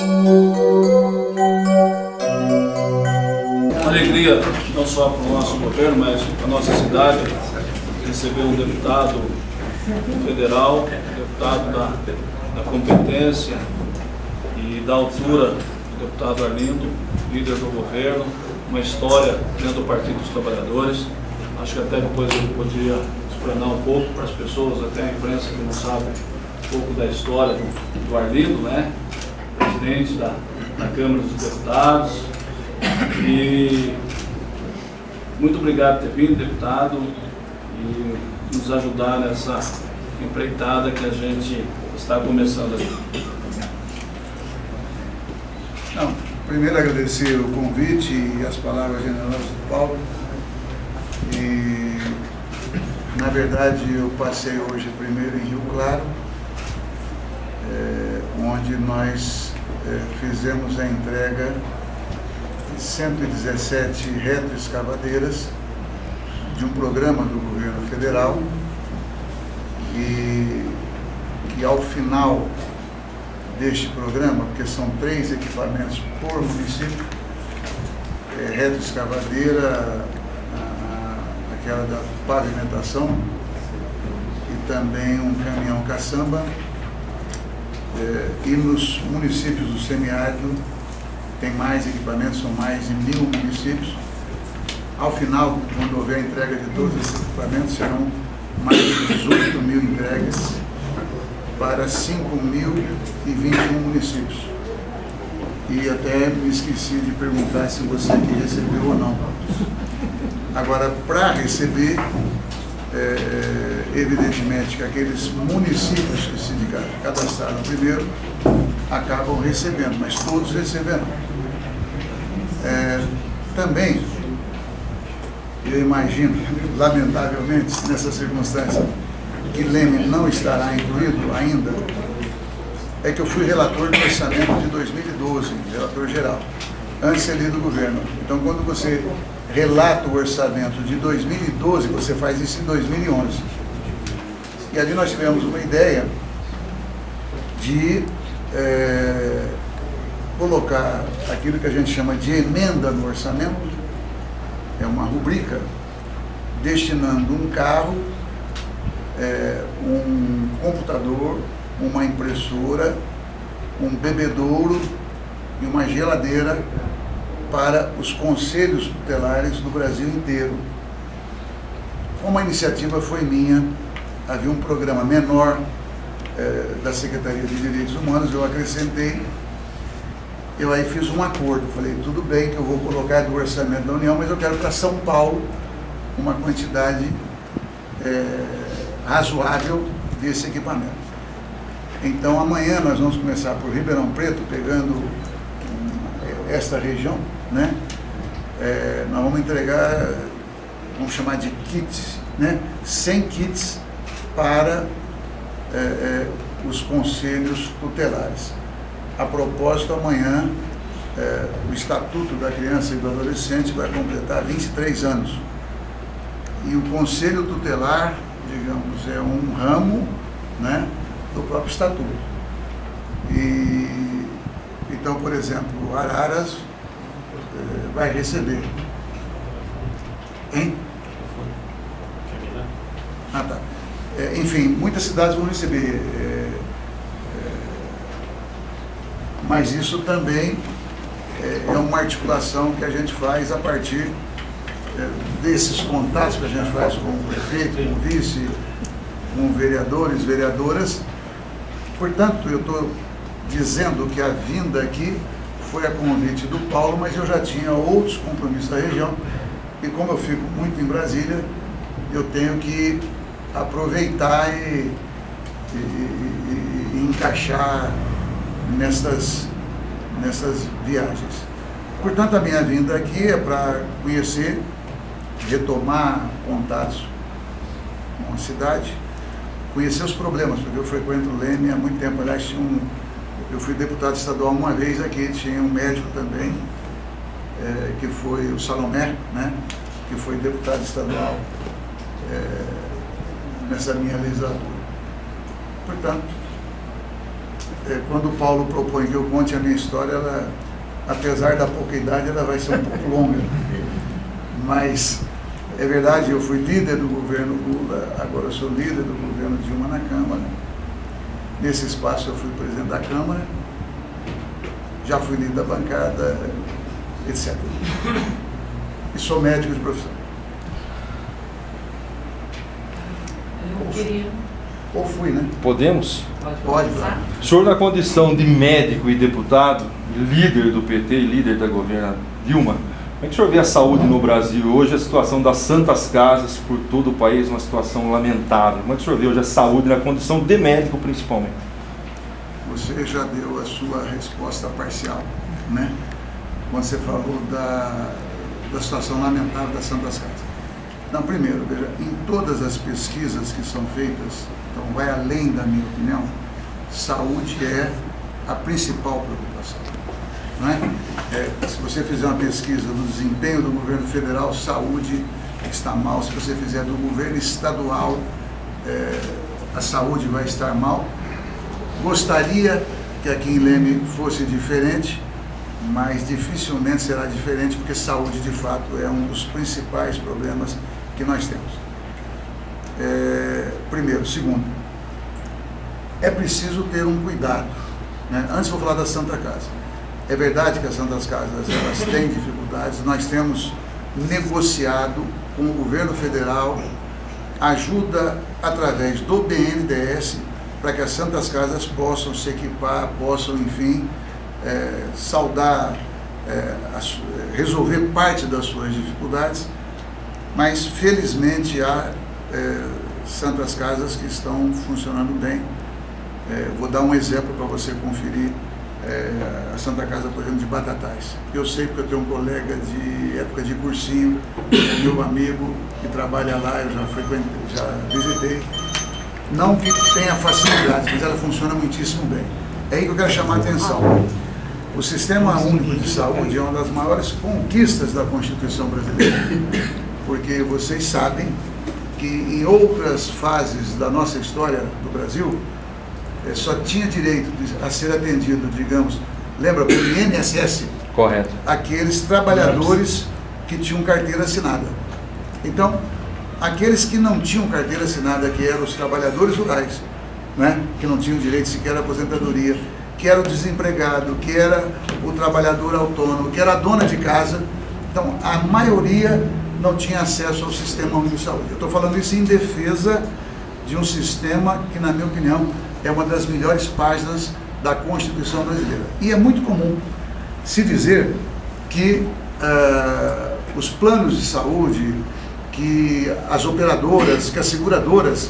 Uma alegria não só para o nosso governo, mas para a nossa cidade, receber um deputado federal, deputado da competência e da altura do deputado Arlindo, líder do governo, uma história dentro do Partido dos Trabalhadores. Acho que até depois ele podia explanar um pouco para as pessoas, até a imprensa que não sabe um pouco da história do Arlindo, né? Presidente da Câmara dos Deputados. E muito obrigado por ter vindo, deputado, e nos ajudar nessa empreitada que a gente está começando aqui. Não, primeiro agradecer o convite e as palavras generosas do Paulo. E, na verdade, eu passei hoje primeiro em Rio Claro, onde nós fizemos a entrega de 117 retroescavadeiras de um programa do governo federal e ao final deste programa, porque são 3 equipamentos por município, retroescavadeira, aquela da pavimentação e também um caminhão caçamba, e nos municípios do semiárido tem mais equipamentos, são mais de 1.000 municípios. Ao final, quando houver a entrega de todos esses equipamentos, serão mais de 18.000 entregas para 5.021 municípios. E até me esqueci de perguntar se você aqui recebeu ou não. Agora, para receber, evidentemente que aqueles municípios que se cadastraram primeiro acabam recebendo, mas todos receberão. Também, eu imagino, lamentavelmente, nessa circunstância, que Leme não estará incluído ainda, é que eu fui relator do orçamento de 2012, relator geral, antes ali do governo. Então, quando você relata o orçamento de 2012, você faz isso em 2011. E ali nós tivemos uma ideia de colocar aquilo que a gente chama de emenda no orçamento, é uma rubrica, destinando um carro, um computador, uma impressora, um bebedouro e uma geladeira para os conselhos tutelares do Brasil inteiro. Como a iniciativa foi minha, havia um programa menor da Secretaria de Direitos Humanos, eu acrescentei, eu aí fiz um acordo, falei, tudo bem que eu vou colocar do orçamento da União, mas eu quero para São Paulo uma quantidade razoável desse equipamento. Então amanhã nós vamos começar por Ribeirão Preto, pegando esta região, né? Nós vamos entregar, vamos chamar de kits, né? 100 kits para os conselhos tutelares. A propósito, amanhã o Estatuto da Criança e do Adolescente vai completar 23 anos. E o Conselho Tutelar, digamos, é um ramo, né, do próprio Estatuto. E, então, por exemplo, Araras vai receber. Hein? Ah, tá. Enfim, muitas cidades vão receber. Mas isso também é uma articulação que a gente faz a partir desses contatos que a gente faz com o prefeito, com o vice, com vereadores, vereadoras. Portanto, eu estou dizendo que a vinda aqui foi a convite do Paulo, mas eu já tinha outros compromissos da região, e como eu fico muito em Brasília, eu tenho que aproveitar e encaixar nessas viagens. Portanto, a minha vinda aqui é para conhecer, retomar contatos com a cidade, conhecer os problemas, porque eu frequento o Leme há muito tempo. Aliás, eu fui deputado estadual uma vez aqui, tinha um médico também, que foi o Salomé, né, que foi deputado estadual nessa minha legislatura. Portanto, quando o Paulo propõe que eu conte a minha história, ela, apesar da pouca idade, ela vai ser um pouco longa. Mas é verdade, eu fui líder do governo Lula, agora eu sou líder do governo Dilma na Câmara. Nesse espaço eu fui presidente da Câmara, já fui líder da bancada, etc. E sou médico de profissão. Eu queria... Ou fui, né? Podemos? Pode, claro. O senhor, na condição de médico e deputado, líder do PT e líder da governa Dilma, como é que o senhor vê a saúde no Brasil hoje, a situação das santas casas por todo o país, uma situação lamentável? Como é que o senhor vê hoje a saúde na condição de médico, principalmente? Você já deu a sua resposta parcial, né? Quando você falou da situação lamentável das santas casas. Não, primeiro, veja, em todas as pesquisas que são feitas, então vai além da minha opinião, saúde é a principal preocupação. Não é? Se você fizer uma pesquisa do desempenho do governo federal, saúde está mal. Se você fizer do governo estadual, a saúde vai estar mal. Gostaria que aqui em Leme fosse diferente, mas dificilmente será diferente, porque saúde, de fato, é um dos principais problemas que nós temos. Primeiro. Segundo, é preciso ter um cuidado, né? Antes vou falar da Santa Casa. É verdade que as Santas Casas, elas têm dificuldades, nós temos negociado com o governo federal ajuda através do BNDES para que as Santas Casas possam se equipar, possam, enfim, saldar, resolver parte das suas dificuldades, mas felizmente há Santas Casas que estão funcionando bem. Vou dar um exemplo para você conferir. A Santa Casa, por exemplo, de Batatais. Eu sei porque eu tenho um colega de época de cursinho, meu amigo, que trabalha lá, eu já frequentei, já visitei. Não que tenha facilidades, mas ela funciona muitíssimo bem. É aí que eu quero chamar a atenção. O Sistema Único de Saúde é uma das maiores conquistas da Constituição brasileira, porque vocês sabem que em outras fases da nossa história do Brasil, só tinha direito a ser atendido, digamos, lembra, pelo INSS? Correto. Aqueles trabalhadores que tinham carteira assinada. Então, aqueles que não tinham carteira assinada, que eram os trabalhadores rurais, né, que não tinham direito sequer à aposentadoria, que era o desempregado, que era o trabalhador autônomo, que era a dona de casa, então, a maioria não tinha acesso ao Sistema Único de Saúde. Eu estou falando isso em defesa de um sistema que, na minha opinião, é uma das melhores páginas da Constituição brasileira. E é muito comum se dizer que os planos de saúde, que as operadoras, que as seguradoras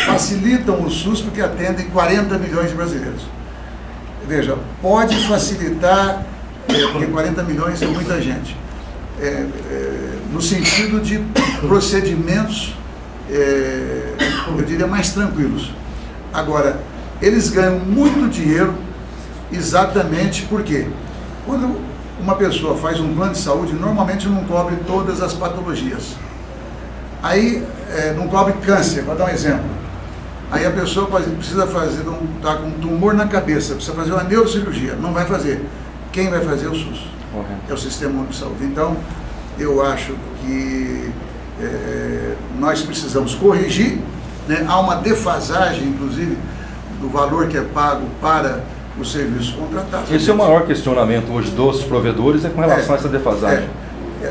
facilitam o SUS porque atendem 40 milhões de brasileiros. Veja, pode facilitar, porque 40 milhões é muita gente, no sentido de procedimentos, eu diria, mais tranquilos. Agora, eles ganham muito dinheiro exatamente porque quando uma pessoa faz um plano de saúde, normalmente não cobre todas as patologias. Aí, não cobre câncer, para dar um exemplo. Aí a pessoa precisa fazer, está com um tumor na cabeça, precisa fazer uma neurocirurgia, não vai fazer. Quem vai fazer é o SUS, é o Sistema Único de Saúde. Então, eu acho que nós precisamos corrigir, né? Há uma defasagem, inclusive, do valor que é pago para os serviços contratados. Esse é o maior questionamento hoje dos provedores, com relação a essa defasagem.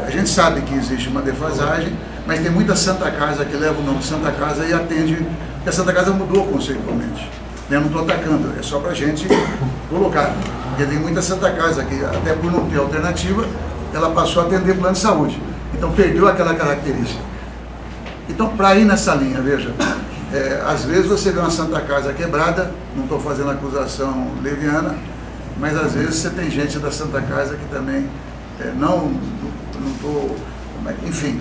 A gente sabe que existe uma defasagem, mas tem muita Santa Casa que leva o nome de Santa Casa e atende, porque a Santa Casa mudou conceitualmente. Eu não estou atacando, é só para a gente colocar, porque tem muita Santa Casa que, até por não ter alternativa, ela passou a atender plano de saúde, então perdeu aquela característica. Então, para ir nessa linha, veja, às vezes você vê uma Santa Casa quebrada, não estou fazendo acusação leviana, mas às vezes você tem gente da Santa Casa que também não estou, enfim,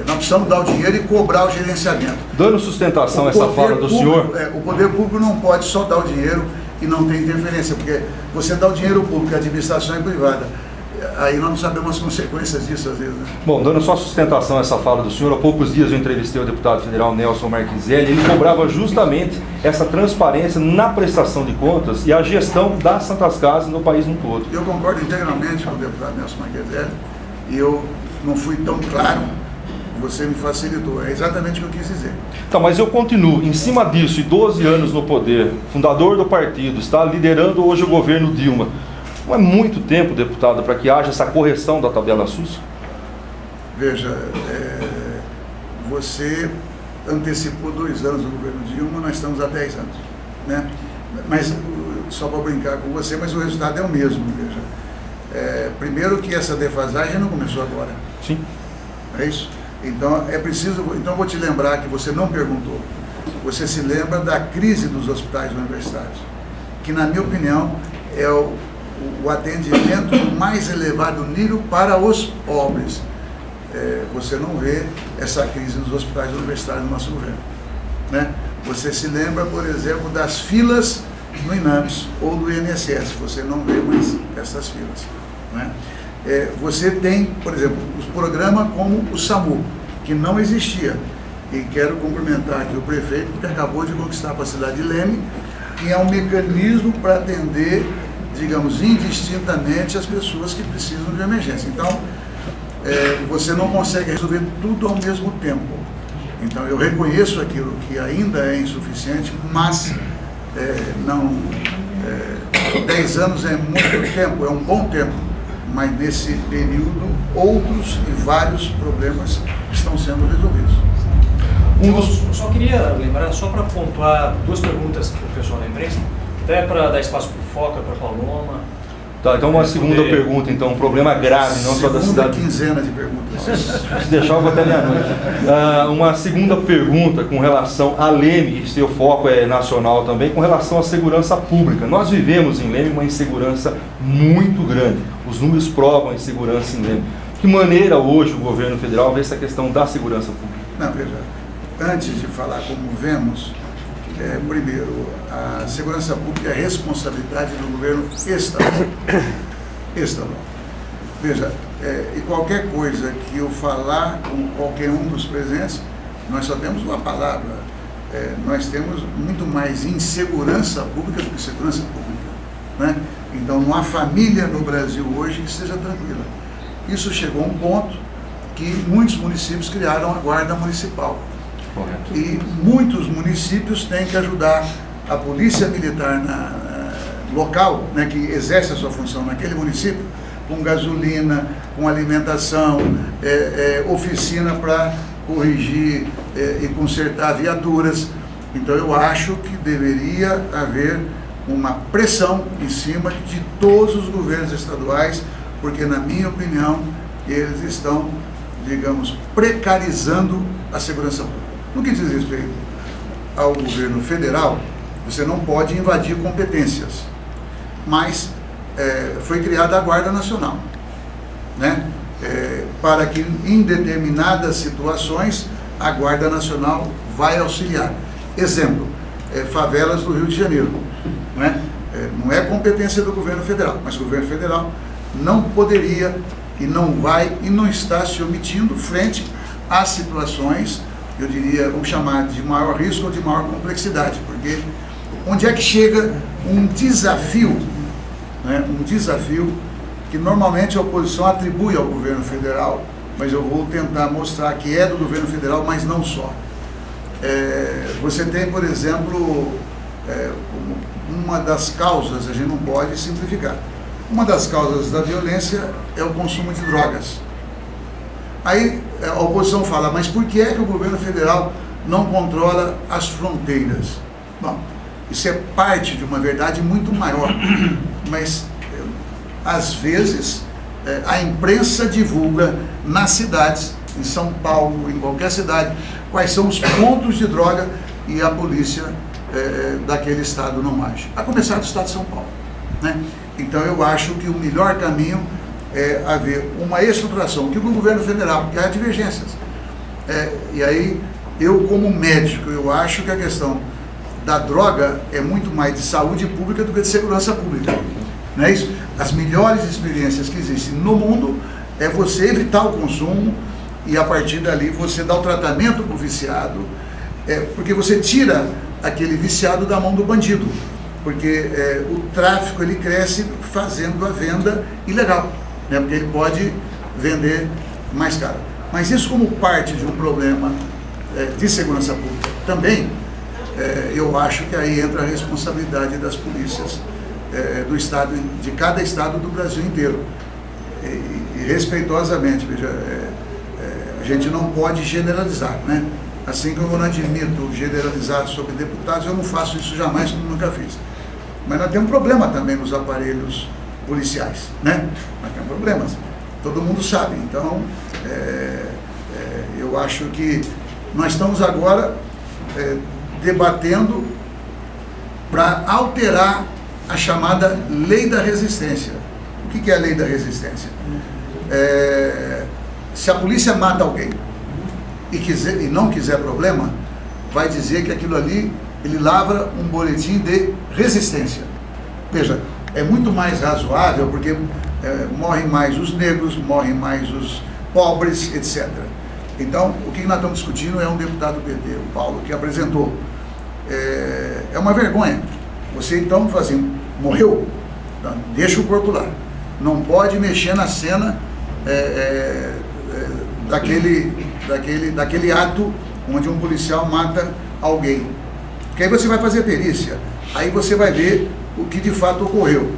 nós precisamos dar o dinheiro e cobrar o gerenciamento. Dando sustentação a essa fala do senhor... O poder público não pode só dar o dinheiro e não ter interferência, porque você dá o dinheiro público, a administração é privada. aí nós não sabemos as consequências disso às vezes. Né? Bom, dando só sustentação a essa fala do senhor, há poucos dias eu entrevistei o deputado federal Nelson Marquiselli, ele cobrava justamente essa transparência na prestação de contas e a gestão das Santas Casas no país no todo. Eu concordo integralmente com o deputado Nelson Marquiselli e eu não fui tão claro, você me facilitou, é exatamente o que eu quis dizer. Tá, mas eu continuo, em cima disso, e 12 anos no poder, fundador do partido, está liderando hoje o governo Dilma. Não é muito tempo, deputado, para que haja essa correção da tabela SUS? Veja, você antecipou 2 anos do governo Dilma, nós estamos há 10 anos. Né? Mas, só para brincar com você, mas o resultado é o mesmo. Veja. Primeiro que essa defasagem não começou agora. Sim. É isso? Então, é preciso... Então, eu vou te lembrar que você não perguntou. Você se lembra da crise dos hospitais universitários, que, na minha opinião, é o atendimento no mais elevado nível para os pobres. Você não vê essa crise nos hospitais universitários do nosso governo. Né? Você se lembra, por exemplo, das filas no INAMPS ou do INSS. Você não vê mais essas filas. Né? Você tem, por exemplo, os programas como o SAMU, que não existia. E quero cumprimentar aqui o prefeito, que acabou de conquistar para a cidade de Leme, que é um mecanismo para atender, digamos, indistintamente as pessoas que precisam de emergência. Então, você não consegue resolver tudo ao mesmo tempo. Então, eu reconheço aquilo que ainda é insuficiente, mas 10 anos é muito tempo, é um bom tempo, mas nesse período, outros e vários problemas estão sendo resolvidos. Eu só queria lembrar, só para pontuar 2 perguntas para o pessoal da imprensa, até para dar espaço para o Foca, para a Paloma. Tá, então uma segunda pergunta, então, um problema grave, não só da cidade. Quinzena de perguntas. Se deixar, eu vou até meia-noite. Uma segunda pergunta com relação a Leme, e seu foco é nacional também, com relação à segurança pública. Nós vivemos em Leme uma insegurança muito grande. Os números provam a insegurança em Leme. De que maneira hoje o governo federal vê essa questão da segurança pública? Não, veja, antes de falar como vemos, primeiro, a segurança pública é responsabilidade do governo estadual. Veja, e qualquer coisa que eu falar com qualquer um dos presentes, nós só temos uma palavra. Nós temos muito mais insegurança pública do que segurança pública. Né? Então, não há família no Brasil hoje que esteja tranquila. Isso chegou a um ponto que muitos municípios criaram a Guarda Municipal. Correto. E muitos municípios têm que ajudar a polícia militar local, né, que exerce a sua função naquele município, com gasolina, com alimentação, oficina para corrigir e consertar viaturas. Então eu acho que deveria haver uma pressão em cima de todos os governos estaduais, porque, na minha opinião, eles estão, digamos, precarizando a segurança pública. No que diz respeito ao governo federal, você não pode invadir competências, mas foi criada a Guarda Nacional, né? Para que em determinadas situações a Guarda Nacional vai auxiliar. Exemplo, favelas do Rio de Janeiro, né? Não é competência do governo federal, mas o governo federal não poderia e não vai e não está se omitindo frente às situações, eu diria, vamos chamar de maior risco ou de maior complexidade, porque onde é que chega um desafio, né? Um desafio que normalmente a oposição atribui ao governo federal, mas eu vou tentar mostrar que é do governo federal, mas não só. Você tem, por exemplo, uma das causas, a gente não pode simplificar, uma das causas da violência é o consumo de drogas. Aí a oposição fala, mas por que é que o governo federal não controla as fronteiras? Bom, isso é parte de uma verdade muito maior, mas às vezes a imprensa divulga nas cidades, em São Paulo, em qualquer cidade, quais são os pontos de droga e a polícia daquele estado não age. A começar do estado de São Paulo, né? Então eu acho que o melhor caminho é haver uma estruturação, que o governo federal, que há divergências. E aí, eu como médico, eu acho que a questão da droga é muito mais de saúde pública do que de segurança pública. Não é isso? as melhores experiências que existem no mundo é você evitar o consumo e a partir dali você dá o tratamento para o viciado, porque você tira aquele viciado da mão do bandido, porque o tráfico ele cresce fazendo a venda ilegal, né? Porque ele pode vender mais caro. Mas isso como parte de um problema de segurança pública também, eu acho que aí entra a responsabilidade das polícias do estado, de cada estado do Brasil inteiro. E respeitosamente, veja, a gente não pode generalizar, né? Assim como eu não admito generalizar sobre deputados, eu não faço isso jamais, como nunca fiz. Mas nós temos problema também nos aparelhos policiais, né? Nós temos problemas, todo mundo sabe. Então, eu acho que nós estamos agora debatendo para alterar a chamada lei da resistência. O que é a lei da resistência? Se a polícia mata alguém e não quiser problema, vai dizer que aquilo ali, ele lavra um boletim de resistência. Veja, é muito mais razoável, porque morrem mais os negros, morrem mais os pobres, etc. Então, o que nós estamos discutindo é um deputado do PT, o Paulo, que apresentou. É uma vergonha. Você então fala assim, morreu, deixa o corpo lá. Não pode mexer na cena daquele ato onde um policial mata alguém. Porque aí você vai fazer perícia, aí você vai ver o que de fato ocorreu.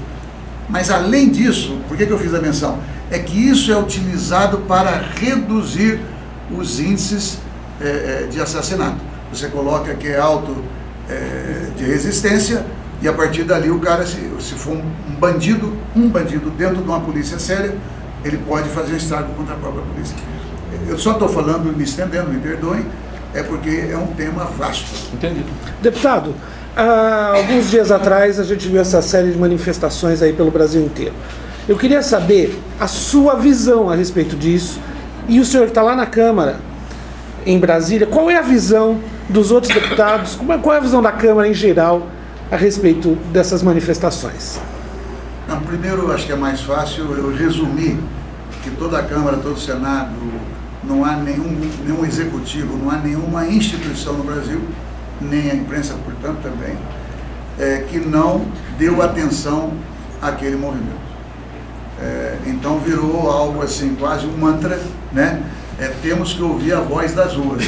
Mas além disso, por que eu fiz a menção? É que isso é utilizado para reduzir os índices de assassinato. Você coloca que é alto de resistência e a partir dali o cara, se for um bandido dentro de uma polícia séria, ele pode fazer estrago contra a própria polícia. Eu só estou falando, me estendendo, me perdoem, porque é um tema vasto. Entendi. Deputado, alguns dias atrás a gente viu essa série de manifestações aí pelo Brasil inteiro. Eu queria saber a sua visão a respeito disso, e o senhor que está lá na Câmara, em Brasília, qual é a visão dos outros deputados, qual é a visão da Câmara em geral a respeito dessas manifestações? Não, primeiro, acho que é mais fácil eu resumir que toda a Câmara, todo o Senado, não há nenhum executivo, não há nenhuma instituição no Brasil, nem a imprensa, portanto, também, que não deu atenção àquele movimento. Então virou algo assim, quase um mantra, né? Temos que ouvir a voz das ruas,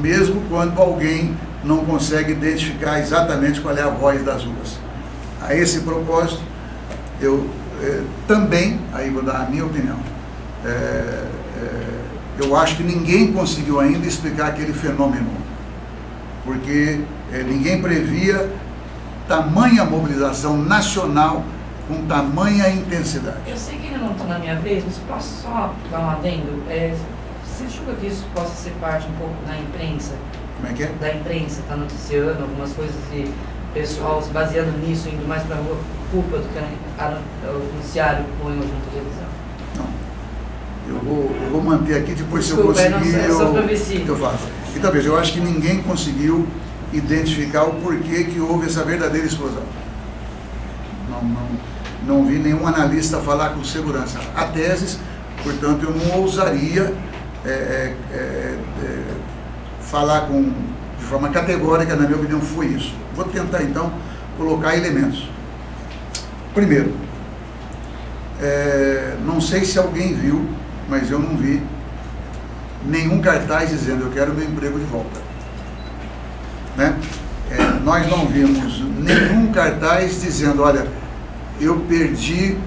mesmo quando alguém não consegue identificar exatamente qual é a voz das ruas. A esse propósito, eu também, aí vou dar a minha opinião, eu acho que ninguém conseguiu ainda explicar aquele fenômeno, porque ninguém previa tamanha mobilização nacional com tamanha intensidade. Eu sei que ainda não está na minha vez, mas posso só dar um adendo? Você julga que isso possa ser parte um pouco da imprensa? Como é que é? Da imprensa, está noticiando algumas coisas e o pessoal se baseando nisso, indo mais para a rua, culpa do que o noticiário põe hoje na televisão. Não. Eu vou manter aqui, depois Desculpa, se eu conseguir, eu faço. Então, veja, eu acho que ninguém conseguiu identificar o porquê que houve essa verdadeira explosão. Não vi nenhum analista falar com segurança. Há teses, portanto, eu não ousaria falar de forma categórica, na minha opinião, foi isso. Vou tentar, então, colocar elementos. Primeiro, não sei se alguém viu, mas eu não vi nenhum cartaz dizendo eu quero meu emprego de volta. Né? Nós não vimos nenhum cartaz dizendo, olha, eu perdi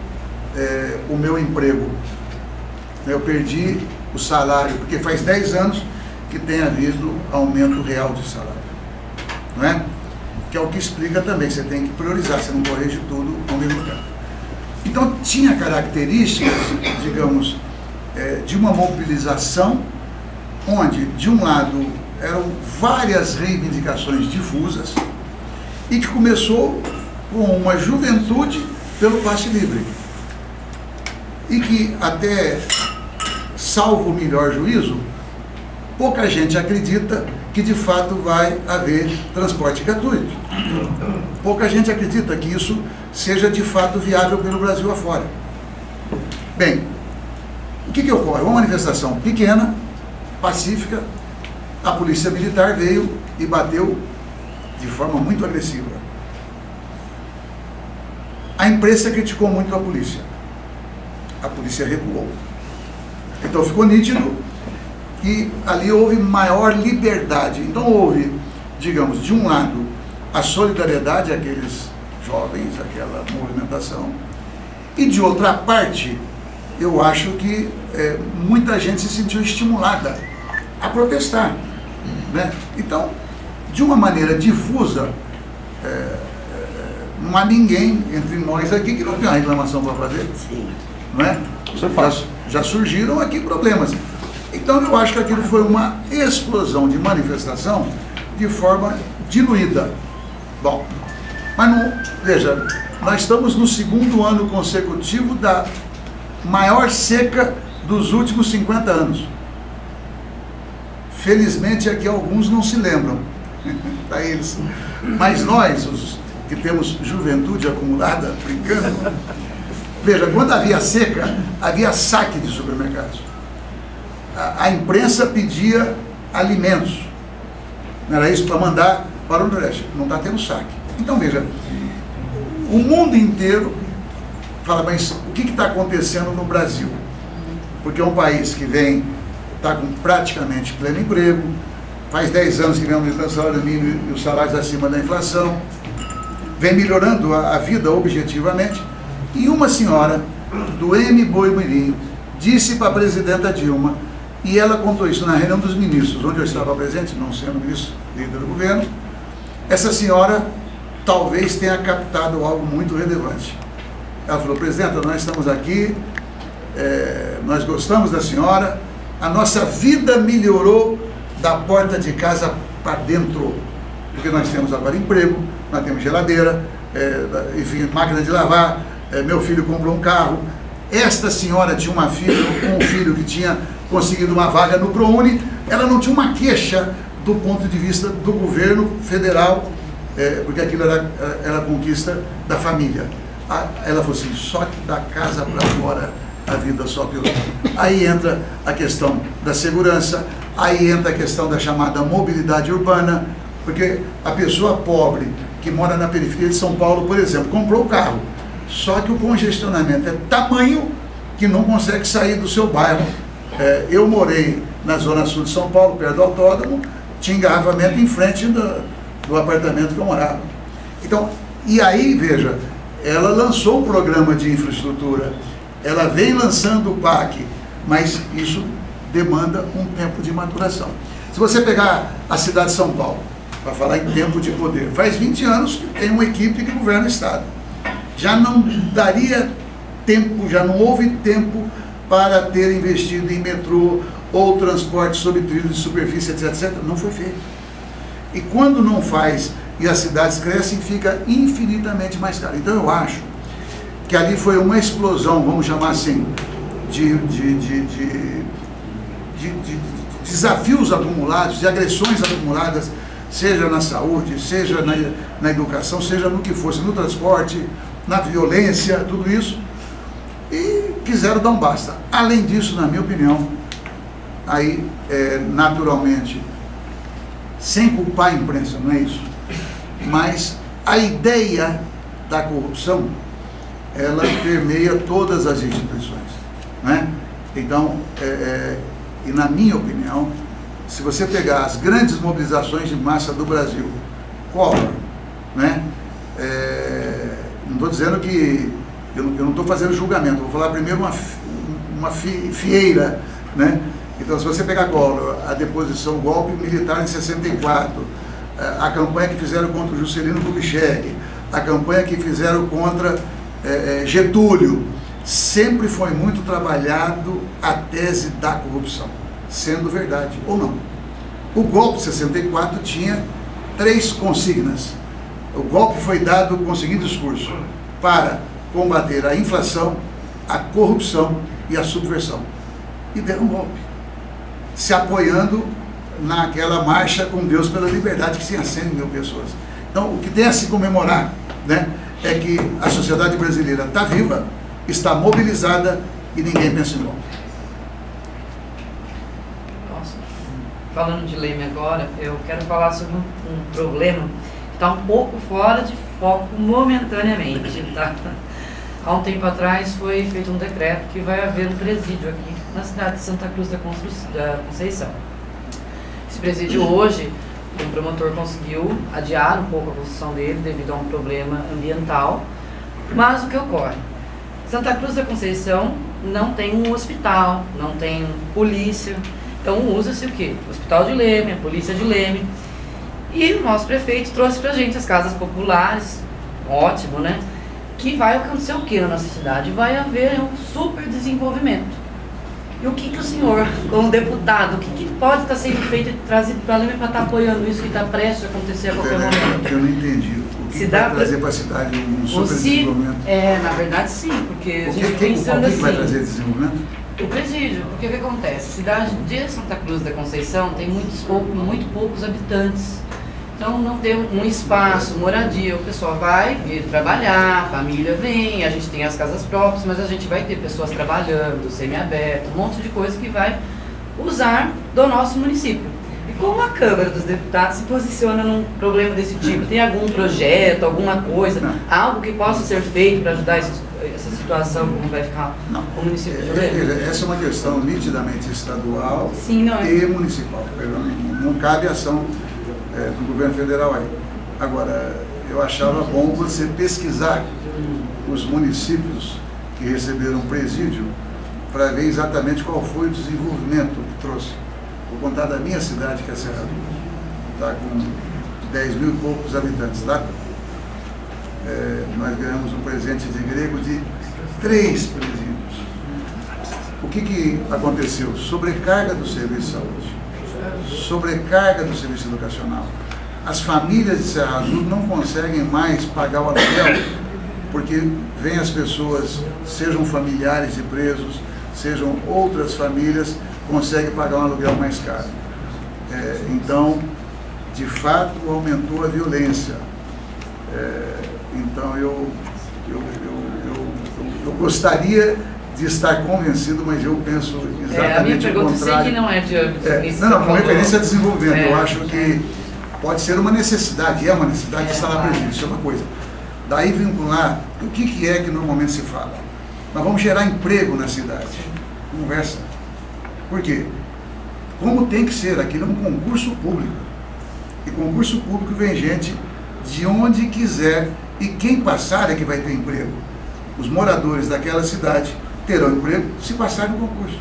o meu emprego, eu perdi o salário, porque faz 10 anos que tem havido aumento real de salário, não é? Que é o que explica também, você tem que priorizar, você não corrige tudo ao mesmo tempo. Então tinha características, digamos, de uma mobilização onde, de um lado, eram várias reivindicações difusas e que começou com uma juventude pelo passe livre e que até, salvo o melhor juízo, pouca gente acredita que de fato vai haver transporte gratuito. Pouca gente acredita que isso seja de fato viável pelo Brasil afora. Bem, o que ocorre? Uma manifestação pequena, pacífica, a polícia militar veio e bateu de forma muito agressiva. A imprensa criticou muito a polícia recuou. Então ficou nítido que ali houve maior liberdade. Então houve, digamos, de um lado, a solidariedade àqueles jovens, aquela movimentação, e de outra parte, eu acho que muita gente se sentiu estimulada a protestar, né? Então, de uma maneira difusa, não há ninguém entre nós aqui que não tem uma reclamação para fazer. Sim. Não é? Já surgiram aqui problemas. Então eu acho que aquilo foi uma explosão de manifestação de forma diluída. Bom, mas não, veja, nós estamos no 2º ano consecutivo da maior seca dos últimos 50 anos. Felizmente aqui alguns não se lembram, para eles. Mas nós, os que temos juventude acumulada, brincando, veja, quando havia seca, havia saque de supermercados. A imprensa pedia alimentos. Não era isso para mandar para o Nordeste. Não está tendo saque. Então, veja, o mundo inteiro fala, mas o que está acontecendo no Brasil? Porque é um país que está com praticamente pleno emprego, faz 10 anos que vem aumentando o salário mínimo e os salários acima da inflação, vem melhorando a vida objetivamente, e uma senhora do M. Boi Mirim disse para a presidenta Dilma, e ela contou isso na reunião dos ministros, onde eu estava presente, não sendo ministro, líder do governo, essa senhora talvez tenha captado algo muito relevante. Ela falou, presidenta, nós estamos aqui, nós gostamos da senhora, a nossa vida melhorou da porta de casa para dentro, porque nós temos agora emprego, nós temos geladeira, enfim, máquina de lavar, meu filho comprou um carro. Esta senhora tinha um filho que tinha conseguido uma vaga no ProUni, ela não tinha uma queixa do ponto de vista do governo federal, porque aquilo era conquista da família. Ela falou assim, só que da casa para fora a vida só piorou. Aí entra a questão da segurança, aí entra a questão da chamada mobilidade urbana, porque a pessoa pobre que mora na periferia de São Paulo, por exemplo, comprou o carro, só que o congestionamento é tamanho que não consegue sair do seu bairro. Eu morei na zona sul de São Paulo, perto do autódromo, tinha engarrafamento em frente do apartamento que eu morava. Então, e aí, veja, ela lançou um programa de infraestrutura, ela vem lançando o PAC, mas isso demanda um tempo de maturação. Se você pegar a cidade de São Paulo, para falar em tempo de poder, faz 20 anos que tem uma equipe que governa o Estado. Já não daria tempo, já não houve tempo para ter investido em metrô ou transporte sobre trilhos de superfície, etc. Não foi feito. E quando não faz e as cidades crescem, fica infinitamente mais caro. Então eu acho que ali foi uma explosão, vamos chamar assim, de desafios acumulados, de agressões acumuladas, seja na saúde, seja na educação, seja no que fosse, no transporte, na violência, tudo isso, e quiseram dar um basta. Além disso, na minha opinião, aí, naturalmente, sem culpar a imprensa, não é isso, mas a ideia da corrupção, ela permeia todas as instituições, né? Então, e na minha opinião, se você pegar as grandes mobilizações de massa do Brasil, Collor, né? Não estou dizendo que, eu não estou fazendo julgamento, vou falar primeiro uma fieira, né? Então, se você pegar Collor, a deposição, o golpe militar em 64, a campanha que fizeram contra o Juscelino Kubitschek, a campanha que fizeram contra Getúlio, sempre foi muito trabalhado a tese da corrupção, sendo verdade ou não. O golpe de 64 tinha 3 consignas. O golpe foi dado com o seguinte discurso: para combater a inflação, a corrupção e a subversão. E deram um golpe, se apoiando naquela marcha com Deus pela liberdade, que tinha 100 mil pessoas. Então, o que tem a se comemorar, né, é que a sociedade brasileira está viva, está mobilizada e ninguém pensa igual. Nossa. Falando de Leme agora, eu quero falar sobre um problema que está um pouco fora de foco momentaneamente, tá? Há um tempo atrás foi feito um decreto que vai haver um presídio aqui na cidade de Santa Cruz da Conceição. Esse presídio hoje, o promotor conseguiu adiar um pouco a construção dele devido a um problema ambiental, mas o que ocorre? Santa Cruz da Conceição não tem um hospital, não tem polícia, então usa-se o quê? O Hospital de Leme, a Polícia de Leme, e o nosso prefeito trouxe pra gente as casas populares, ótimo, né? Que vai acontecer o que na nossa cidade? Vai haver um super desenvolvimento. E o que o senhor, como deputado, o que pode estar sendo feito e trazido para Leme para estar apoiando isso que está prestes a acontecer a qualquer momento? Eu não entendi. O que vai trazer para a cidade um super desenvolvimento? Na verdade sim, porque a gente O pensando que vai assim, trazer desenvolvimento? o presídio, porque o que acontece? A cidade de Santa Cruz da Conceição tem muito poucos habitantes. Então não tem um espaço, moradia, o pessoal vai vir trabalhar, a família vem, a gente tem as casas próprias, mas a gente vai ter pessoas trabalhando, semiaberto, um monte de coisa que vai usar do nosso município. E como a Câmara dos Deputados se posiciona num problema desse tipo? Tem algum projeto, alguma coisa, algo que possa ser feito para ajudar essa situação, como vai ficar o município de Leme? Essa é uma questão nitidamente estadual e municipal. Não cabe ação do governo federal aí. Agora, eu achava bom você pesquisar os municípios que receberam presídio para ver exatamente qual foi o desenvolvimento que trouxe. Vou contar da minha cidade, que é Cerrado, está com 10 mil e poucos habitantes, tá? Nós ganhamos um presente de grego de 3 presídios. O que aconteceu? Sobrecarga do serviço de saúde, sobrecarga do serviço educacional. As famílias de Serra Azul não conseguem mais pagar o aluguel, porque vêm as pessoas, sejam familiares de presos, sejam outras famílias, conseguem pagar um aluguel mais caro. Então, de fato, aumentou a violência. Então, eu gostaria de estar convencido, mas eu penso exatamente a minha pergunta, o contrário. sei que não é de âmbito. Não, com referência a desenvolvimento. Eu acho que pode ser uma necessidade, é uma necessidade de instalar presídio, isso é uma coisa. Daí vincular, o que é que normalmente se fala? Nós vamos gerar emprego na cidade. Conversa. Por quê? Como tem que ser, aquilo é um concurso público. E concurso público vem gente de onde quiser, e quem passar é que vai ter emprego. Os moradores daquela cidade terão emprego se passar no concurso.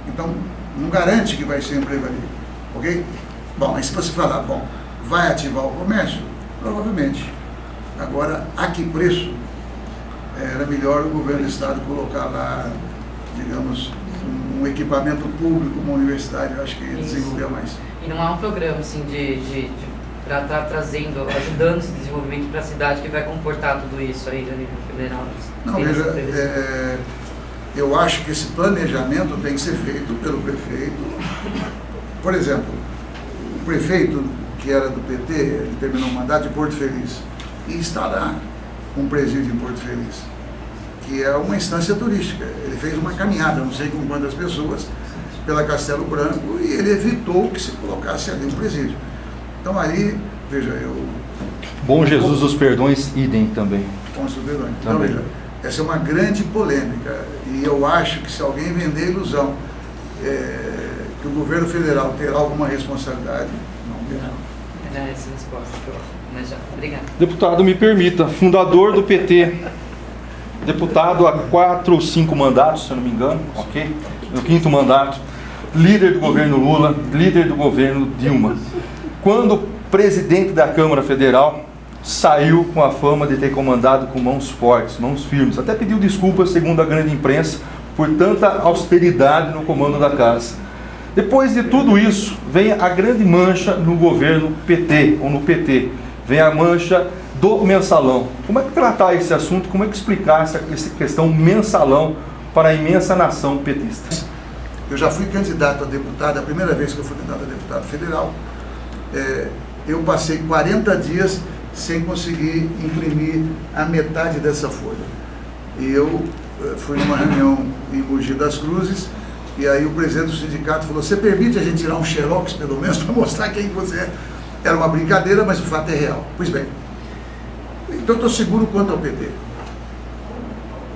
Então, não garante que vai ser emprego ali, ok? Bom, aí se você falar, vai ativar o comércio? Provavelmente. Agora, a que preço? Era melhor o governo do estado colocar lá, digamos, um equipamento público, uma universidade, eu acho que desenvolver mais. E não há um programa, assim, para estar trazendo, ajudando esse desenvolvimento para a cidade que vai comportar tudo isso aí a nível federal? Não, veja, eu acho que esse planejamento tem que ser feito pelo prefeito. Por exemplo, o prefeito, que era do PT, ele terminou o mandato de Porto Feliz, e está lá um presídio em Porto Feliz, que é uma instância turística. Ele fez uma caminhada, não sei com quantas pessoas, pela Castelo Branco, e ele evitou que se colocasse ali um presídio. Então aí, veja, Bom Jesus dos Perdões, idem também. Então, veja, essa é uma grande polêmica, e eu acho que se alguém vender a ilusão que o governo federal terá alguma responsabilidade, não terá. Era essa a resposta que eu mas já. Obrigado. Deputado, me permita, fundador do PT, deputado há 4 ou 5 mandatos, se eu não me engano, ok? No 5º mandato, líder do governo Lula, líder do governo Dilma. Quando presidente da Câmara Federal, saiu com a fama de ter comandado com mãos fortes, mãos firmes. Até pediu desculpas, segundo a grande imprensa, por tanta austeridade no comando da casa. Depois de tudo isso, vem a grande mancha no governo PT, ou no PT. Vem a mancha do mensalão. Como é que tratar esse assunto? Como é que explicar essa questão mensalão para a imensa nação petista? Eu já fui candidato a deputado, a primeira vez que eu fui candidato a deputado federal, eu passei 40 dias sem conseguir imprimir a metade dessa folha. E eu fui numa reunião em Mogi das Cruzes, e aí o presidente do sindicato falou: você permite a gente tirar um xerox, pelo menos, para mostrar quem você é? Era uma brincadeira, mas o fato é real. Pois bem, então eu estou seguro quanto ao PT.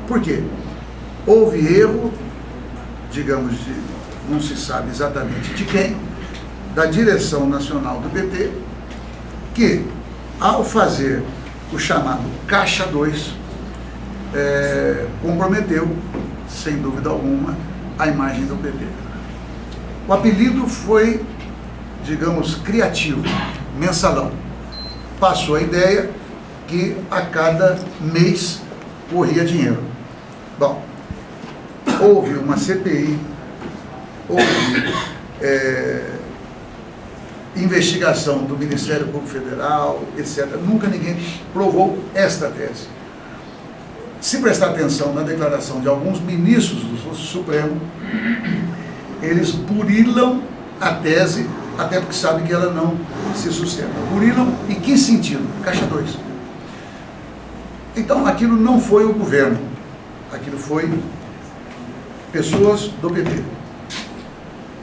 Por quê? Houve erro, digamos, não se sabe exatamente de quem, da direção nacional do PT, que, ao fazer o chamado Caixa 2, comprometeu, sem dúvida alguma, a imagem do PT. O apelido foi, digamos, criativo, mensalão. Passou a ideia que a cada mês corria dinheiro. Bom, houve uma CPI, houve investigação do Ministério Público Federal, etc. Nunca ninguém provou esta tese. Se prestar atenção na declaração de alguns ministros do Supremo, eles burilam a tese, até porque sabem que ela não se sustenta. Burilam em que sentido? Caixa 2. Então, aquilo não foi o governo, aquilo foi pessoas do PT.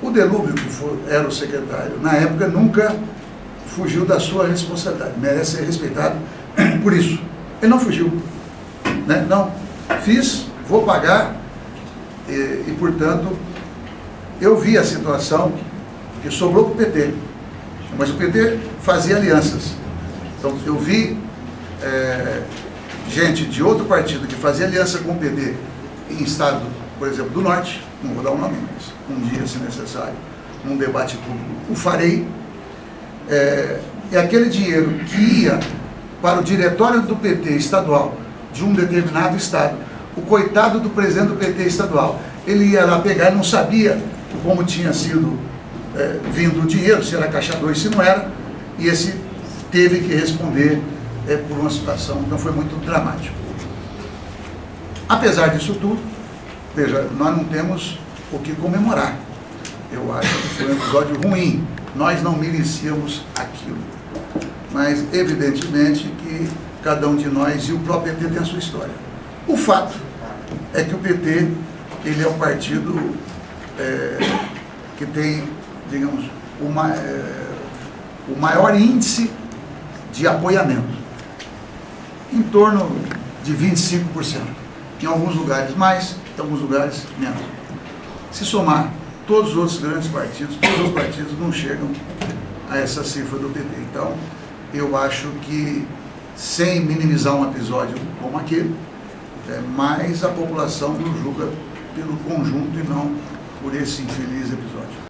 O Delúbio, que era o secretário, na época nunca fugiu da sua responsabilidade, merece ser respeitado por isso. Ele não fugiu, né? Não, fiz, vou pagar, e portanto, eu vi a situação que sobrou para o PT, mas o PT fazia alianças. Então, eu vi gente de outro partido que fazia aliança com o PT em estado, por exemplo, do Norte, não vou dar o nome, mas um dia, se necessário, num debate público, o farei. E aquele dinheiro que ia para o diretório do PT estadual de um determinado estado, o coitado do presidente do PT estadual, ele ia lá pegar e não sabia como tinha sido vindo o dinheiro, se era Caixa 2, se não era, e esse teve que responder por uma situação, então foi muito dramático. Apesar disso tudo, veja, nós não temos o que comemorar. Eu acho que foi um episódio ruim, nós não merecíamos aquilo. Mas, evidentemente, que cada um de nós e o próprio PT tem a sua história. O fato é que o PT, ele é o partido que tem, digamos, o maior índice de apoiamento, em torno de 25%. Em alguns lugares mais, em alguns lugares menos. Se somar todos os outros grandes partidos, todos os partidos não chegam a essa cifra do PT. Então, eu acho que, sem minimizar um episódio como aquele, mais a população nos julga pelo conjunto e não por esse infeliz episódio.